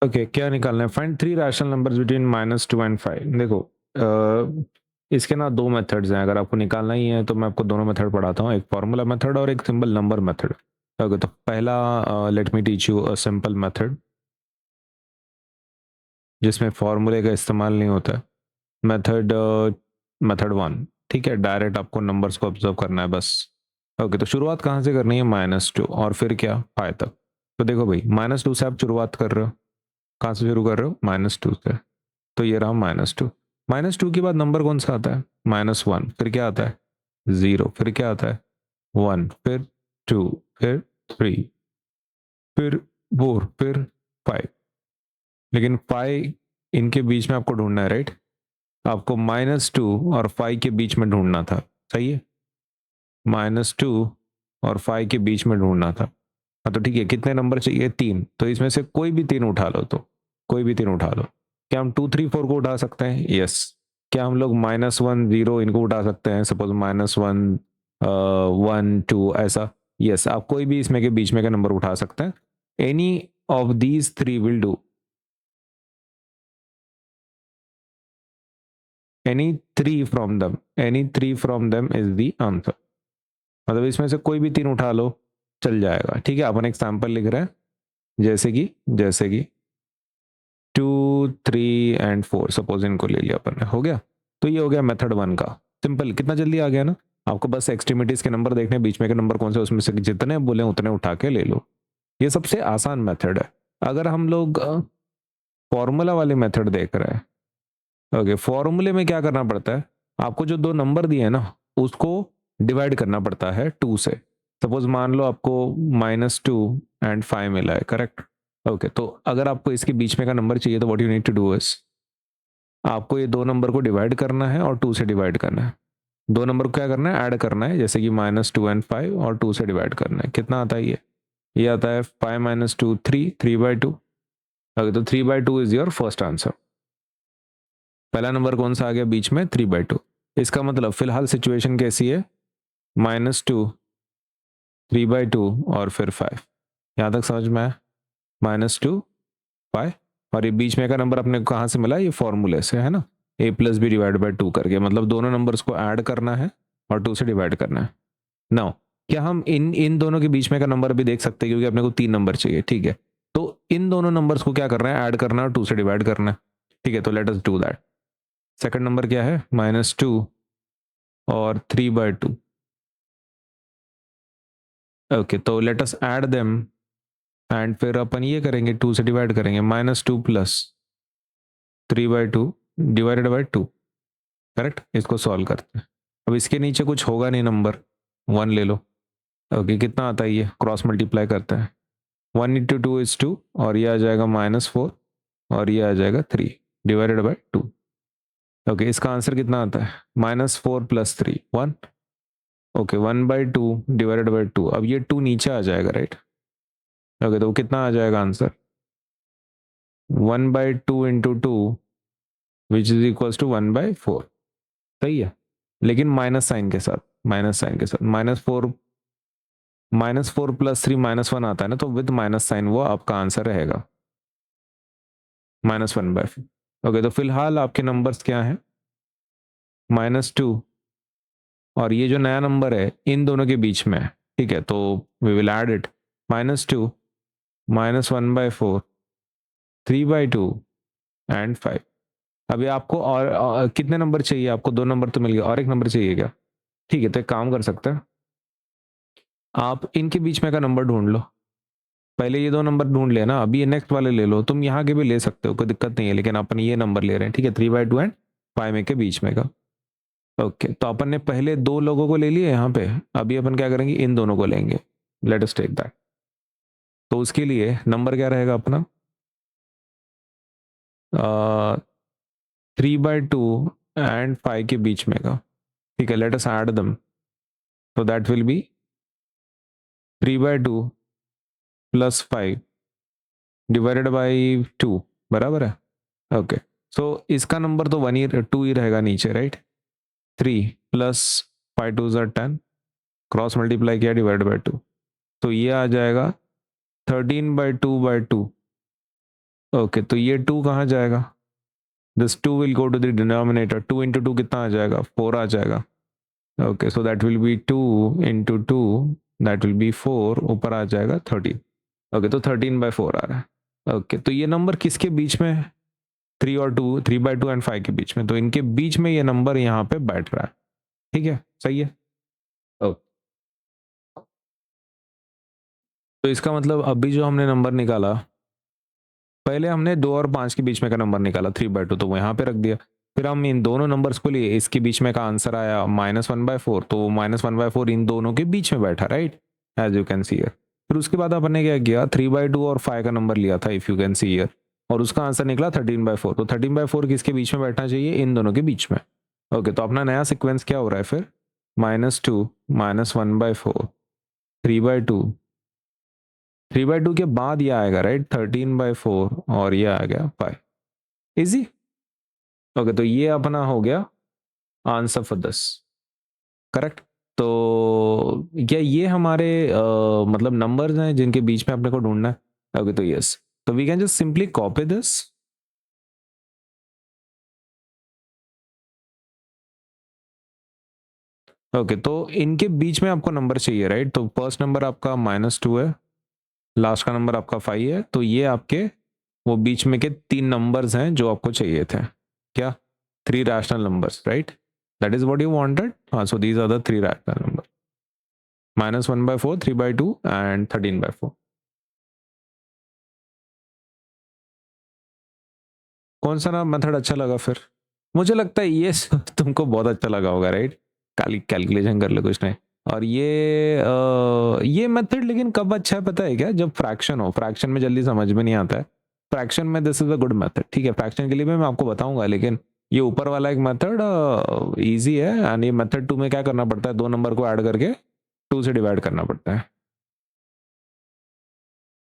Okay क्या निकालना है? Find 3 rational numbers between -2 and 5। देखो इसके ना 2 मेथड्स हैं। अगर आपको निकालना ही है तो मैं आपको दोनों मेथड पढ़ाता हूँ, एक फार्मूला मेथड और एक सिंपल नंबर मेथड। ओके तो पहला let me teach you a simple method जिसमें फार्मूले का इस्तेमाल नहीं होता है। मेथड मेथड 1, ठीक है, डायरेक्ट आपको नंबर्स को ऑब्जर्व करना है बस। ओके तो शुरुआत कहाँ से करनी है? -2 और फिर क्या? 5 तक। तो देखो भाई -2 से आप शुरुआत कर रहे हो, कहाँ से शुरू कर रहे हो? -2 से। तो ये रहा -2। -2 के बाद नंबर कौन सा आता है? -1, फिर क्या आता है? 0, फिर क्या आता है? 1, फिर 2, फिर 3, फिर 4, फिर 5। लेकिन 5 इनके बीच में आपको ढूंढना है, राइट? आपको -2 और 5 के बीच में ढूंढना था, सही है? -2 और 5 के बीच में ढूंढना था। हाँ तो ठीक है, कितने नंबर चाहिए? 3। तो इसमें से कोई भी 3 उठा लो, तो कोई भी 3 उठा लो। क्या हम 2, 3, 4 को उठा सकते हैं? यस। क्या हम लोग -1, 0 इनको उठा सकते हैं? सपोज -1, 1, 2 ऐसा। यस, आप कोई भी इसमें के बीच में का नंबर उठा सकते हैं। Any of these 3 will do. Any three from them is the answer. मतलब इसमें से कोई भी 3 उठा लो, चल जाएगा। ठीक है, अपन एग्जाम्पल लिख रहे हैं, जैसे कि 2, 3 एंड 4 सपोज इनको ले लिया अपन ने, हो गया। तो ये हो गया मेथड 1 का। सिंपल, कितना जल्दी आ गया ना। आपको बस एक्सट्रीमिटीज के नंबर देखने, बीच में के नंबर कौन से, उसमें से जितने बोले उतने उठा के ले लो। ये सबसे आसान मेथड है। अगर हम लोग फॉर्मूला वाले मेथड देख रहे हैं, ओके, फॉर्मूले में क्या करना पड़ता है? आपको जो 2 नंबर दिए ना, उसको डिवाइड करना पड़ता है 2 से। सपोज मान लो आपको -2 एंड 5 मिला है, करेक्ट? ओके तो अगर आपको इसके बीच में का नंबर चाहिए तो what you need to do is, आपको ये 2 नंबर को डिवाइड करना है और 2 से डिवाइड करना है। 2 नंबर को क्या करना है? ऐड करना है, जैसे कि -2 एंड 5 और 2 से डिवाइड करना है। कितना आता है ये आता है 5 - 2 3, 3/2। ओके तो 3/2 इज योर फर्स्ट आंसर। पहला नंबर कौन सा आ गया बीच में? 3/2। इसका मतलब फिलहाल सिचुएशन कैसी है? -2, 3/2 और फिर 5। यहाँ तक समझ में आया? -2, 5 और ये बीच में का नंबर अपने को कहाँ से मिला? ये फॉर्मूले से, है ना? a+b/2 करके, मतलब दोनों नंबर्स को ऐड करना है और 2 से डिवाइड करना है। नाउ क्या हम इन इन दोनों के बीच में का नंबर भी देख सकते हैं? क्योंकि अपने को 3 नंबर चाहिए, ठीक है। तो इन दोनों नंबर्स को क्या करना है? ऐड करना है और 2 से डिवाइड करना है। ठीक है, तो let us do that. Second number क्या है? -2 और 3/2। ओके तो let us add them and फिर अपन ये करेंगे, 2 से डिवाइड करेंगे। -2 प्लस 3/2 डिवाइडेड बाय 2, करेक्ट? इसको सॉल्व करते हैं। अब इसके नीचे कुछ होगा नहीं नंबर, 1 ले लो। ओके कितना आता है? ये क्रॉस मल्टीप्लाई करते हैं। 1 इंटू 2 इज 2 और ये आ जाएगा -4 और ये आ जाएगा 3 डिवाइडेड बाय 2। ओके इसका आंसर कितना आता है? -4 प्लस 3 1। Okay 1/2 divided by 2। अब ये 2 नीचे आ जाएगा, राइट? ओके तो कितना आ जाएगा answer? 1/2 into 2 which is equals to 1/4। सही है, लेकिन माइनस साइन के साथ, -4 प्लस 3 -1 आता है ना, तो विद माइनस साइन वो आपका आंसर रहेगा -1/4। ओके तो फिलहाल आपके नंबर्स क्या हैं? -2 और ये जो नया नंबर है इन दोनों के बीच में है, ठीक है, तो we will add it. -2 -1/4 3/2 and 5। अभी आपको और कितने नंबर चाहिए? आपको 2 नंबर तो मिल गया, और एक नंबर चाहिए क्या? ठीक है तो एक काम कर सकते हैं, आप इनके बीच में का नंबर ढूंढ लो। पहले ये 2 नंबर ढूंढ लेना, अभी ये नेक्स्ट वाले ले लो। तुम यहाँ के भी ले सकते हो, कोई दिक्कत नहीं है, लेकिन अपन ये नंबर ले रहे हैं, ठीक है, 3/2 एंड 5 में के बीच में का। ओके तो अपन ने पहले 2 लोगों को ले लिए यहाँ पे, अभी अपन क्या करेंगे? इन दोनों को लेंगे। Let us take that. तो उसके लिए नंबर क्या रहेगा अपना? 3/2 एंड 5 के बीच में का, ठीक है। लेट अस ऐड दम, तो that will B 3/2 plus 5 divided by 2, बराबर है? ओके सो इसका नंबर तो 1 ही 2 ही रहेगा नीचे, राइट? 3 प्लस 5 2 ज़ा 10, क्रॉस मल्टीप्लाई किया डिवाइड बाई 2, तो ये आ जाएगा 13/2/2। ओके, तो ये 2 कहाँ जाएगा? This 2 will go to the denominator. 2 into 2 कितना आ जाएगा? 4 आ जाएगा. Okay, so that will be 2 into 2, that will be 4, ऊपर आ जाएगा 13. ओके, तो 13/4 आ रहा है. ओके, तो ये नंबर किसके बीच में है? 3 और 2, 3/2 एंड 5 के बीच में. तो इनके बीच में ये नंबर यहाँ पे बैठ रहा है. ठीक है, सही है. ओके, तो इसका मतलब अभी जो हमने नंबर निकाला, पहले हमने 2 और 5 के बीच में का नंबर निकाला 3/2, तो वो यहाँ पे रख दिया. फिर हम इन दोनों नंबर्स को लिए, इसके बीच में का आंसर आया -1/4, तो -1/4 इन दोनों के बीच में बैठा, right, as you can see here. फिर उसके बाद आपने क्या किया, 3/2 और 5 का नंबर लिया था, if you can see here, और उसका आंसर निकला 13/4. तो 13/4 किसके बीच में बैठना चाहिए? इन दोनों के बीच में. ओके, तो अपना नया सिक्वेंस क्या हो रहा है फिर? -2, -1/4, 3/2. 3/2 के बाद ये आएगा, राइट, 13/4, और ये आ गया 5. इजी. ओके, तो ये अपना हो गया आंसर फॉर दिस. करेक्ट. तो क्या ये हमारे मतलब नंबर्स हैं जिनके बीच में अपने को ढूंढना है? ओके, तो यस, तो we can just simply copy this. Okay, तो इनके बीच में आपको नंबर चाहिए, राइट. तो फर्स्ट नंबर आपका -2 है, लास्ट का नंबर आपका 5 है, तो ये आपके वो बीच में के 3 नंबर्स हैं जो आपको चाहिए थे. क्या? 3 rational numbers, right. That is what you wanted. So these are the 3 rational numbers. -1/4, 3/2 and 13/4. कौन सा ना मेथड अच्छा लगा फिर? मुझे लगता है ये तुमको बहुत अच्छा लगा होगा, राइट. कैलकुलेशन कर लो कुछ नहीं. और ये मेथड लेकिन कब अच्छा है पता है क्या? जब फ्रैक्शन हो. फ्रैक्शन में जल्दी समझ में नहीं आता है. फ्रैक्शन में this is a good method. ठीक है, फ्रैक्शन के लिए भी मैं आपको बताऊंगा, लेकिन ये ऊपर वाला एक मेथड इजी है. एंड ये मेथड 2 में क्या करना पड़ता है? 2 नंबर को ऐड करके 2 से डिवाइड करना पड़ता है.